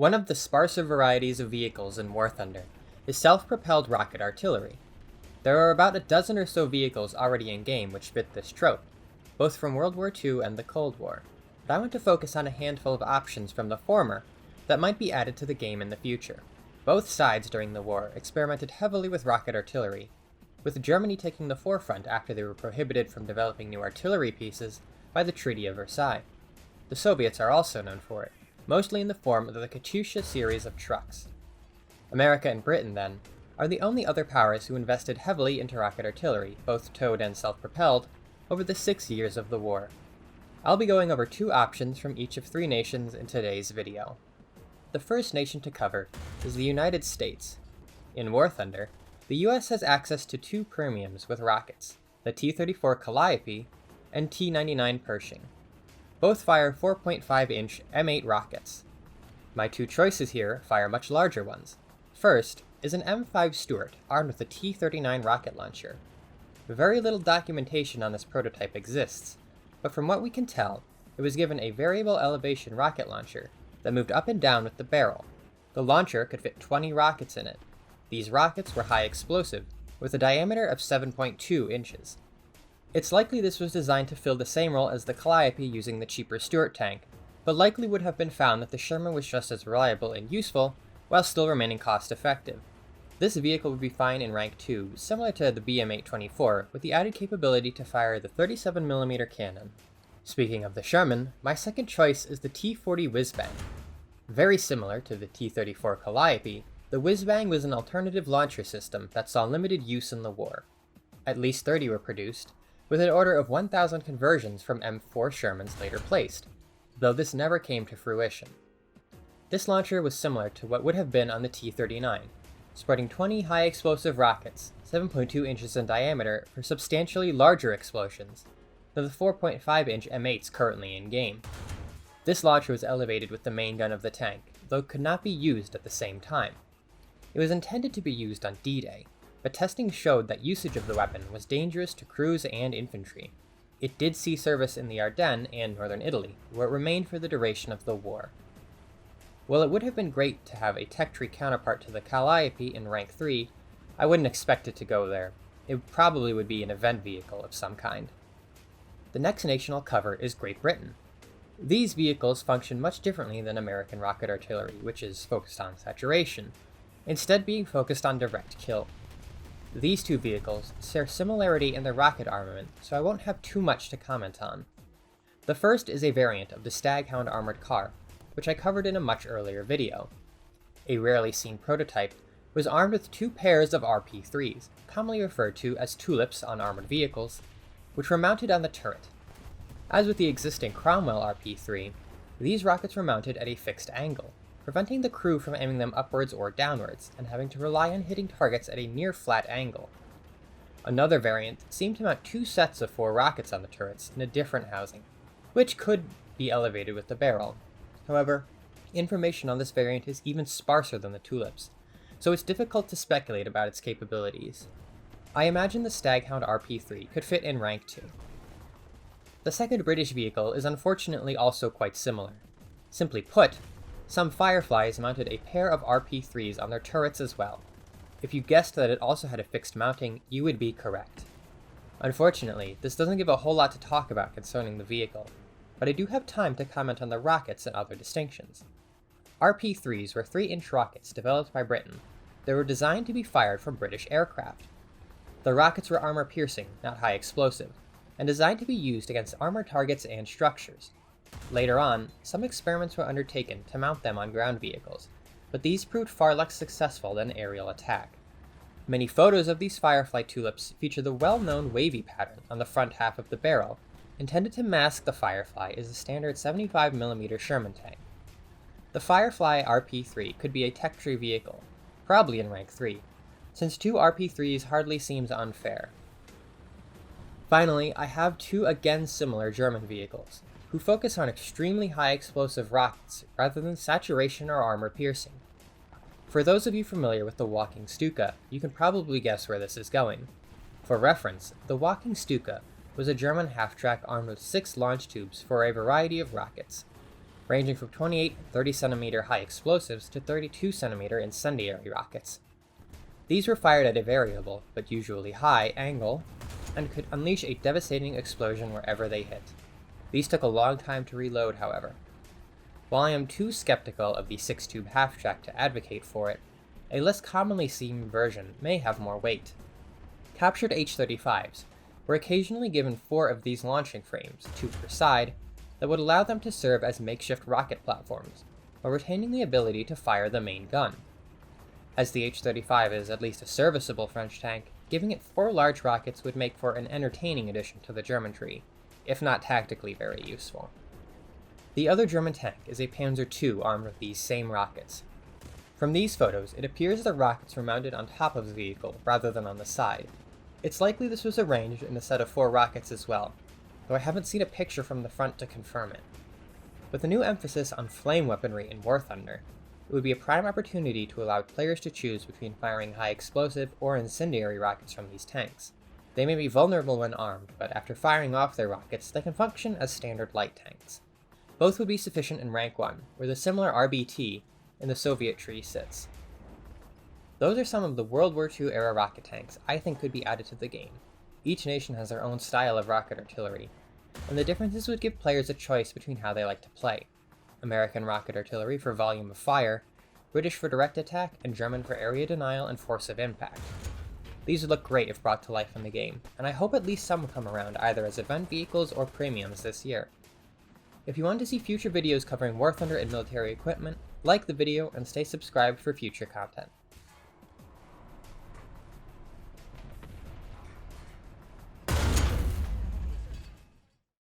One of the sparser varieties of vehicles in War Thunder is self-propelled rocket artillery. There are about a dozen or so vehicles already in-game which fit this trope, both from World War II and the Cold War, but I want to focus on a handful of options from the former that might be added to the game in the future. Both sides during the war experimented heavily with rocket artillery, with Germany taking the forefront after they were prohibited from developing new artillery pieces by the Treaty of Versailles. The Soviets are also known for it, mostly in the form of the Katyusha series of trucks. America and Britain, then, are the only other powers who invested heavily into rocket artillery, both towed and self-propelled, over the 6 years of the war. I'll be going over 2 options from each of 3 nations in today's video. The first nation to cover is the United States. In War Thunder, the US has access to 2 premiums with rockets, the T-34 Calliope and T-99 Pershing. Both fire 4.5-inch M8 rockets. My 2 choices here fire much larger ones. First is an M5 Stuart armed with a T-39 rocket launcher. Very little documentation on this prototype exists, but from what we can tell, it was given a variable elevation rocket launcher that moved up and down with the barrel. The launcher could fit 20 rockets in it. These rockets were high explosive, with a diameter of 7.2 inches. It's likely this was designed to fill the same role as the Calliope using the cheaper Stuart tank, but likely would have been found that the Sherman was just as reliable and useful, while still remaining cost-effective. This vehicle would be fine in Rank 2, similar to the BM-824, with the added capability to fire the 37mm cannon. Speaking of the Sherman, my second choice is the T-40 Whiz-Bang. Very similar to the T-34 Calliope, the Whiz-Bang was an alternative launcher system that saw limited use in the war. At least 30 were produced, with an order of 1,000 conversions from M4 Shermans later placed, though this never came to fruition. This launcher was similar to what would have been on the T-39, sporting 20 high-explosive rockets, 7.2 inches in diameter, for substantially larger explosions than the 4.5-inch M8s currently in-game. This launcher was elevated with the main gun of the tank, though could not be used at the same time. It was intended to be used on D-Day, but testing showed that usage of the weapon was dangerous to crews and infantry. It did see service in the Ardennes and northern Italy, where it remained for the duration of the war. While it would have been great to have a tech tree counterpart to the Calliope in Rank 3, I wouldn't expect it to go there. It probably would be an event vehicle of some kind. The next nation I'll cover is Great Britain. These vehicles function much differently than American rocket artillery, which is focused on saturation, instead being focused on direct kill. These 2 vehicles share similarity in their rocket armament, so I won't have too much to comment on. The first is a variant of the Staghound armored car, which I covered in a much earlier video. A rarely seen prototype was armed with 2 pairs of RP-3s, commonly referred to as tulips on armored vehicles, which were mounted on the turret. As with the existing Cromwell RP-3, these rockets were mounted at a fixed angle, preventing the crew from aiming them upwards or downwards, and having to rely on hitting targets at a near-flat angle. Another variant seemed to mount 2 sets of 4 rockets on the turrets in a different housing, which could be elevated with the barrel. However, information on this variant is even sparser than the tulips, so it's difficult to speculate about its capabilities. I imagine the Staghound RP-3 could fit in Rank 2. The second British vehicle is unfortunately also quite similar. Simply put, some Fireflies mounted a pair of RP-3s on their turrets as well. If you guessed that it also had a fixed mounting, you would be correct. Unfortunately, this doesn't give a whole lot to talk about concerning the vehicle, but I do have time to comment on the rockets and other distinctions. RP-3s were 3-inch rockets developed by Britain that were designed to be fired from British aircraft. The rockets were armor-piercing, not high-explosive, and designed to be used against armor targets and structures. Later on, some experiments were undertaken to mount them on ground vehicles, but these proved far less successful than aerial attack. Many photos of these Firefly tulips feature the well-known wavy pattern on the front half of the barrel, intended to mask the Firefly as a standard 75mm Sherman tank. The Firefly RP-3 could be a tech tree vehicle, probably in Rank 3, since 2 RP-3s hardly seems unfair. Finally, I have 2 again similar German vehicles, who focus on extremely high explosive rockets rather than saturation or armor piercing. For those of you familiar with the Walking Stuka, you can probably guess where this is going. For reference, the Walking Stuka was a German half-track armed with 6 launch tubes for a variety of rockets. ranging from 28 and 30cm high explosives to 32cm incendiary rockets. These were fired at a variable, but usually high, angle, and could unleash a devastating explosion wherever they hit. These took a long time to reload, however. While I am too skeptical of the 6-tube half-track to advocate for it, a less commonly seen version may have more weight. Captured H-35s were occasionally given 4 of these launching frames, 2 per side, that would allow them to serve as makeshift rocket platforms, while retaining the ability to fire the main gun. As the H-35 is at least a serviceable French tank, giving it 4 large rockets would make for an entertaining addition to the German tree, if not tactically very useful. The other German tank is a Panzer II armed with these same rockets. From these photos, it appears the rockets were mounted on top of the vehicle rather than on the side. It's likely this was arranged in a set of 4 rockets as well, though I haven't seen a picture from the front to confirm it. With a new emphasis on flame weaponry in War Thunder, it would be a prime opportunity to allow players to choose between firing high explosive or incendiary rockets from these tanks. They may be vulnerable when armed, but after firing off their rockets, they can function as standard light tanks. Both would be sufficient in Rank 1, where the similar RBT in the Soviet tree sits. Those are some of the World War II era rocket tanks I think could be added to the game. Each nation has their own style of rocket artillery, and the differences would give players a choice between how they like to play. American rocket artillery for volume of fire, British for direct attack, and German for area denial and force of impact. These would look great if brought to life in the game, and I hope at least some come around either as event vehicles or premiums this year. If you want to see future videos covering War Thunder and military equipment, like the video and stay subscribed for future content.